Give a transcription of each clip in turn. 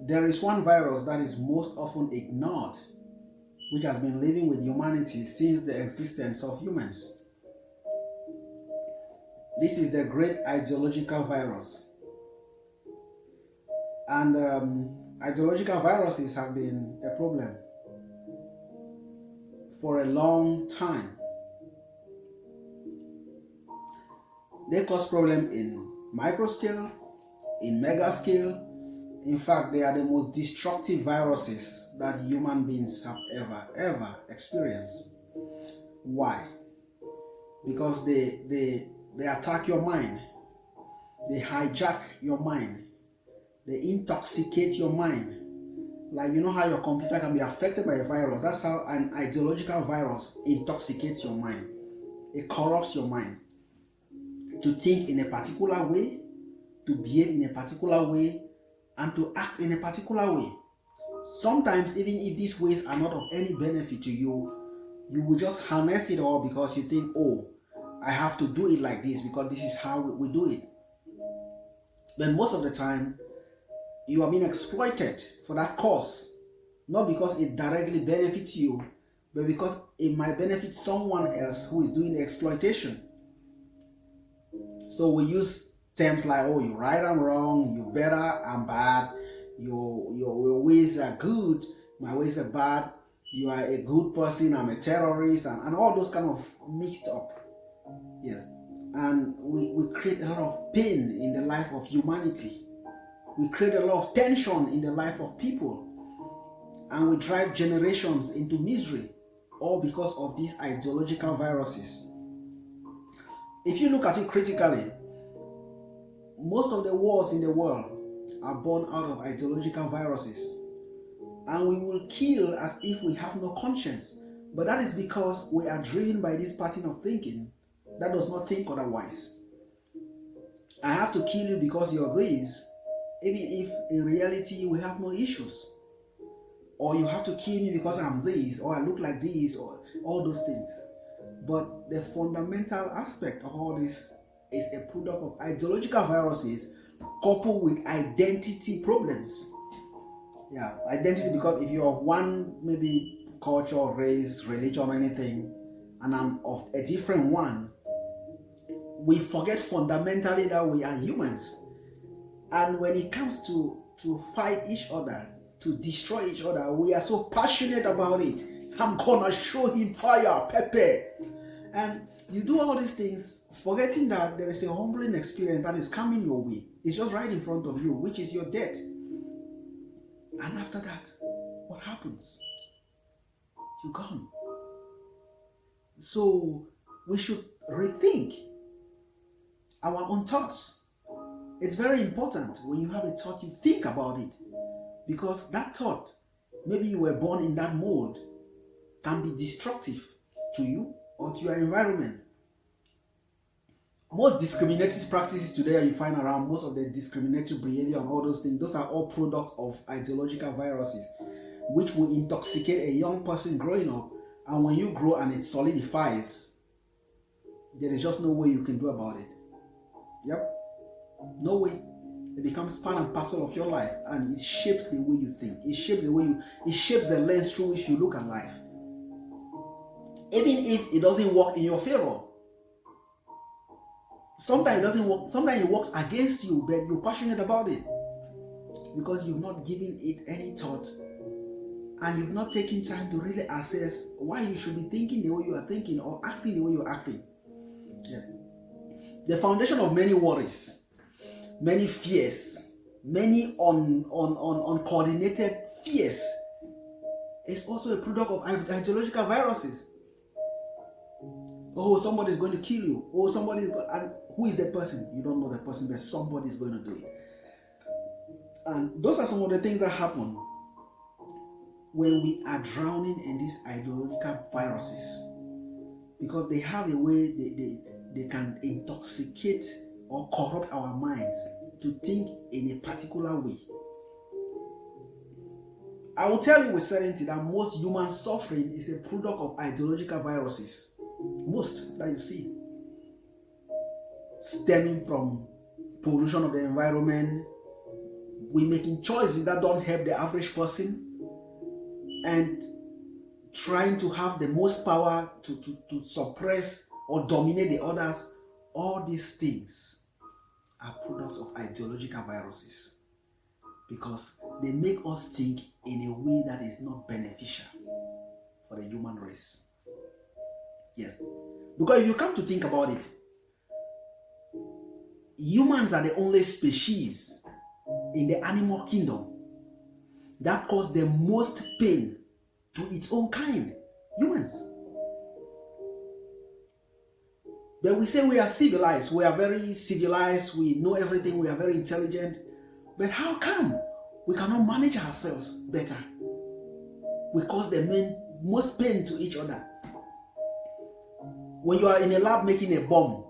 There is one virus that is most often ignored, which has been living with humanity since the existence of humans. This is the great ideological virus. And ideological viruses have been a problem for a long time. They cause problems in micro scale, in mega scale. In fact, they are the most destructive viruses that human beings have ever experienced. Why? Because they attack your mind. They hijack your mind. They intoxicate your mind. Like, you know how your computer can be affected by a virus? That's how an ideological virus intoxicates your mind. It corrupts your mind to think in a particular way, to behave in a particular way, and to act in a particular way. Sometimes, even if these ways are not of any benefit to you, you will just harness it all because you think, oh, I have to do it like this because this is how we do it. But most of the time, you are being exploited for that cause, not because it directly benefits you, but because it might benefit someone else who is doing the exploitation. So we use terms like, oh, you're right, I'm wrong, you're better, I'm bad, your ways are good, my ways are bad, you are a good person, I'm a terrorist, and all those kind of mixed up. Yes. And we create a lot of pain in the life of humanity. We create a lot of tension in the life of people. And we drive generations into misery, all because of these ideological viruses. If you look at it critically, most of the wars in the world are born out of ideological viruses. And we will kill as if we have no conscience. But that is because we are driven by this pattern of thinking that does not think otherwise. I have to kill you because you're this, even if in reality we have no issues. Or you have to kill me because I'm this, or I look like this, or all those things. But the fundamental aspect of all this is a product of ideological viruses coupled with identity problems. Yeah, identity, because if you're of one maybe culture, race, religion, or anything, and I'm of a different one, we forget fundamentally that we are humans. And when it comes to fight each other, to destroy each other, we are so passionate about it. I'm gonna show him fire, pepper. And you do all these things, forgetting that there is a humbling experience that is coming your way. It's just right in front of you, which is your death. And after that, what happens? You're gone. So we should rethink our own thoughts. It's very important when you have a thought, you think about it. Because that thought, maybe you were born in that mold, can be destructive to you or to your environment. Most discriminative practices today that you find around, most of the discriminatory behavior and all those things, those are all products of ideological viruses, which will intoxicate a young person growing up. And when you grow and it solidifies, there is just no way you can do about it. Yep. No way. It becomes part and parcel of your life, and it shapes the way you think. It shapes the lens through which you look at life. Even if it doesn't work in your favor. Sometimes it doesn't work, sometimes it works against you, but you're passionate about it. Because you've not given it any thought, and you've not taken time to really assess why you should be thinking the way you are thinking or acting the way you're acting. Yes. The foundation of many worries, many fears, many uncoordinated fears is also a product of ideological viruses. Oh, somebody is going to kill you. Oh, somebody is going, and who is the person? You don't know the person, but somebody is going to do it. And those are some of the things that happen when we are drowning in these ideological viruses, because they have a way they can intoxicate or corrupt our minds to think in a particular way. I will tell you with certainty that most human suffering is a product of ideological viruses. Most that you see, stemming from pollution of the environment, we're making choices that don't help the average person, and trying to have the most power to suppress or dominate the others. All these things are products of ideological viruses, because they make us think in a way that is not beneficial for the human race. Yes. Because if you come to think about it, humans are the only species in the animal kingdom that cause the most pain to its own kind. Humans. But we say we are civilized. We are very civilized. We know everything. We are very intelligent. But how come we cannot manage ourselves better? We cause the most pain to each other. When you are in a lab making a bomb,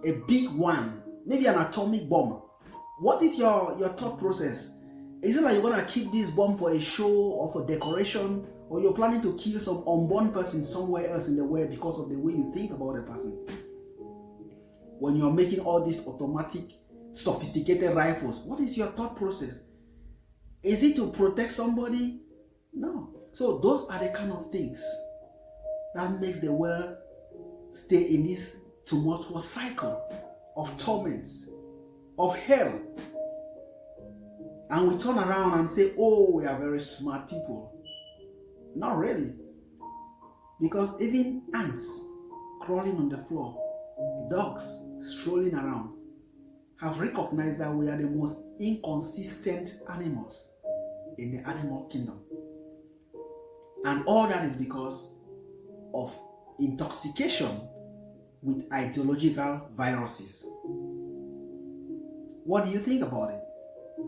a big one, maybe an atomic bomb, what is your thought process? Is it like you're going to keep this bomb for a show or for decoration, or you're planning to kill some unborn person somewhere else in the world because of the way you think about a person? When you're making all these automatic, sophisticated rifles, what is your thought process? Is it to protect somebody? No. So those are the kind of things that makes the world stay in this tumultuous cycle of torments, of hell. And we turn around and say, oh, we are very smart people. Not really. Because even ants crawling on the floor, dogs strolling around, have recognized that we are the most inconsistent animals in the animal kingdom. And all that is because of intoxication with ideological viruses. What do you think about it?